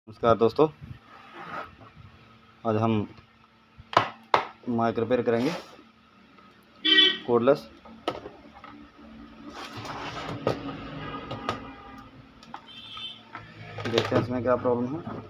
नमस्कार दोस्तों, आज हम माइक रिपेयर करेंगे कोडलेस। देखते हैं इसमें क्या प्रॉब्लम है।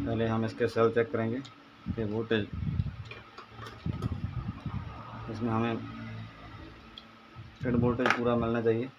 पहले हम इसके सेल चेक करेंगे कि वोल्टेज इसमें हमें रेड वोल्टेज पूरा मिलना चाहिए।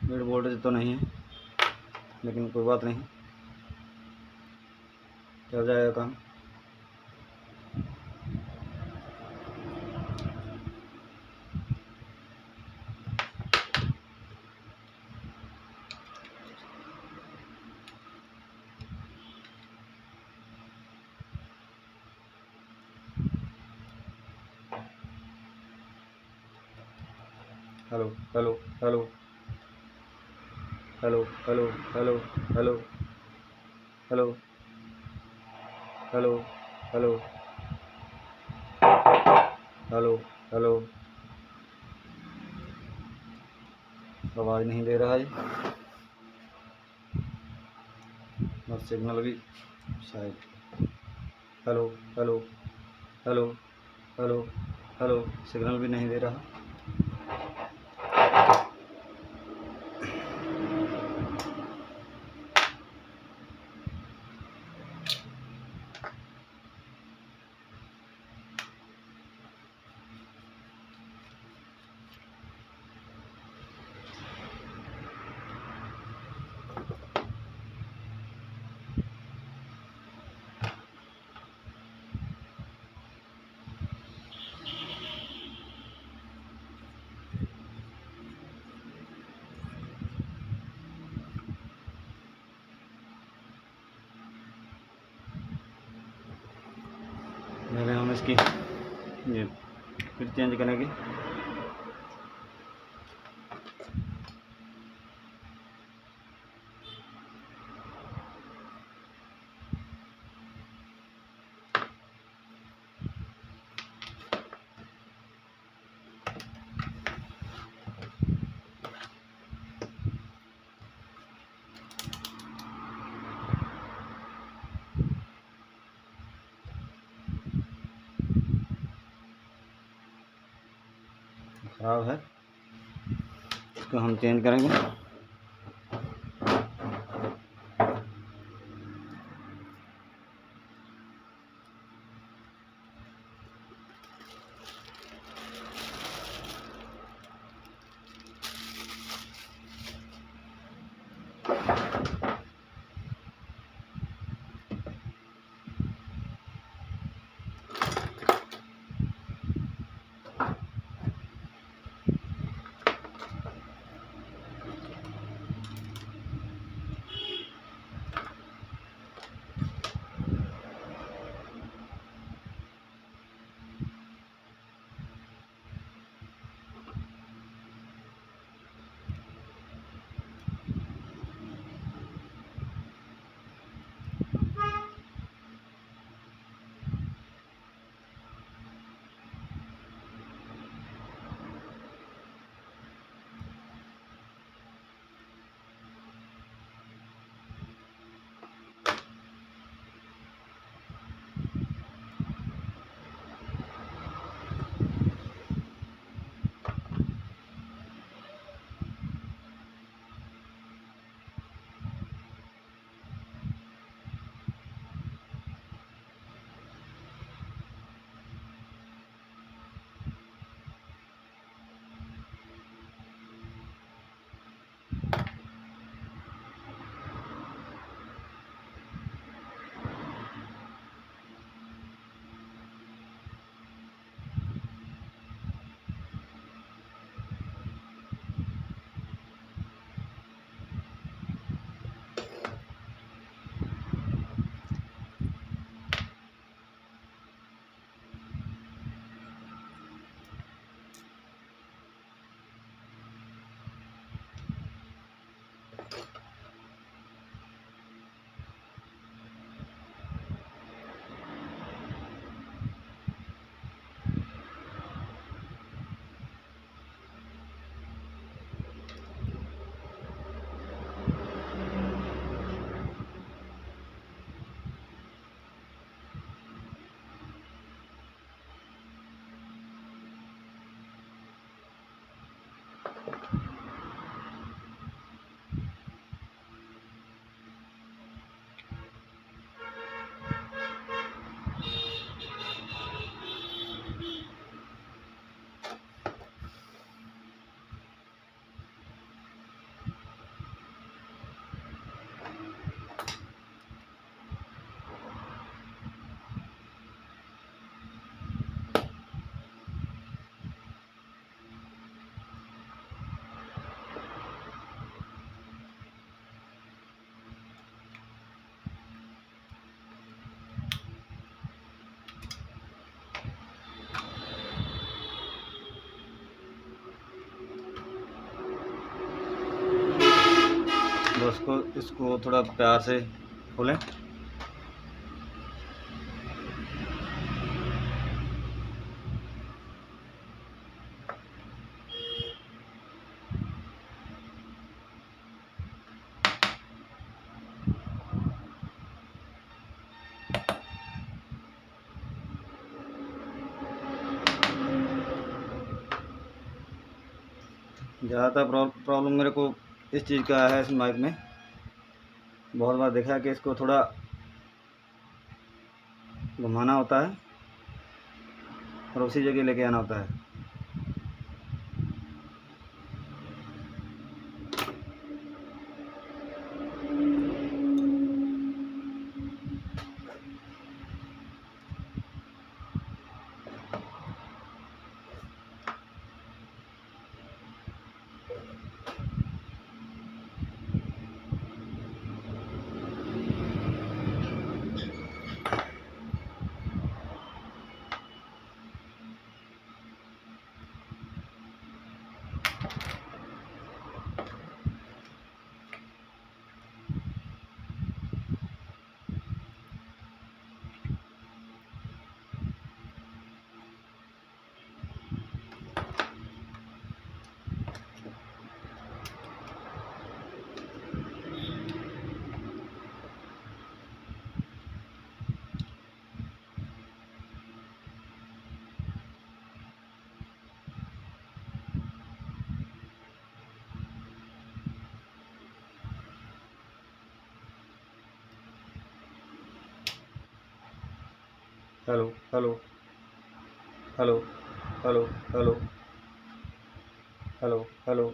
रेड वोल्टेज तो नहीं है, लेकिन कोई बात नहीं, चल जाएगा काम। Hello hello hello hello hello hello hello hello hello hello hello hello आवाज़ नहीं दे रहा है और सिग्नल भी शायद। Hello hello hello hello hello signal भी नहीं दे रहा। पहले हम इसकी ये फिर चेंज करेंगे। खराब है, इसको हम चेंज करेंगे। इसको थोड़ा प्यार से खोलें। ज़्यादातर प्रॉब्लम मेरे को इस चीज़ का है, इस माइक में बहुत बार देखा है कि इसको थोड़ा घुमाना होता है और उसी जगह लेके आना होता है। Hello hello hello hello hello hello hello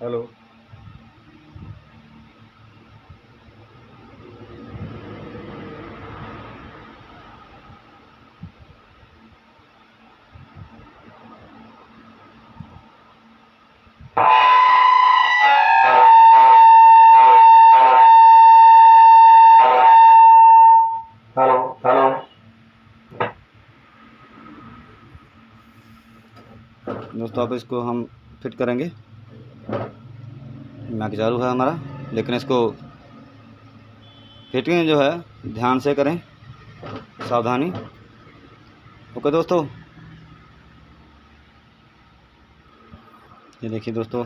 hello. Hello hello. दोस्तों अब इसको हम फिट करेंगे। मैक चालू है हमारा, लेकिन इसको फिटिंग जो है ध्यान से करें, सावधानी। ओके दोस्तों, ये देखिए दोस्तों,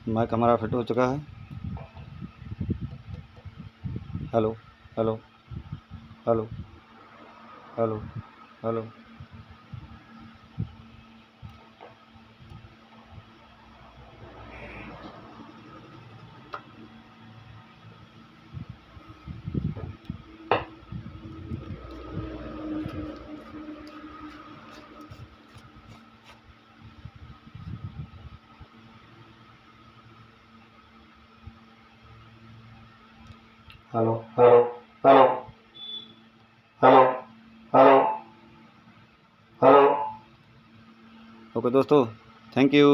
माइक हमारा फिट हो चुका है। Hello hello hello hello hello. Hello hello hello hello hello hello. Okay दोस्तों, थैंक यू।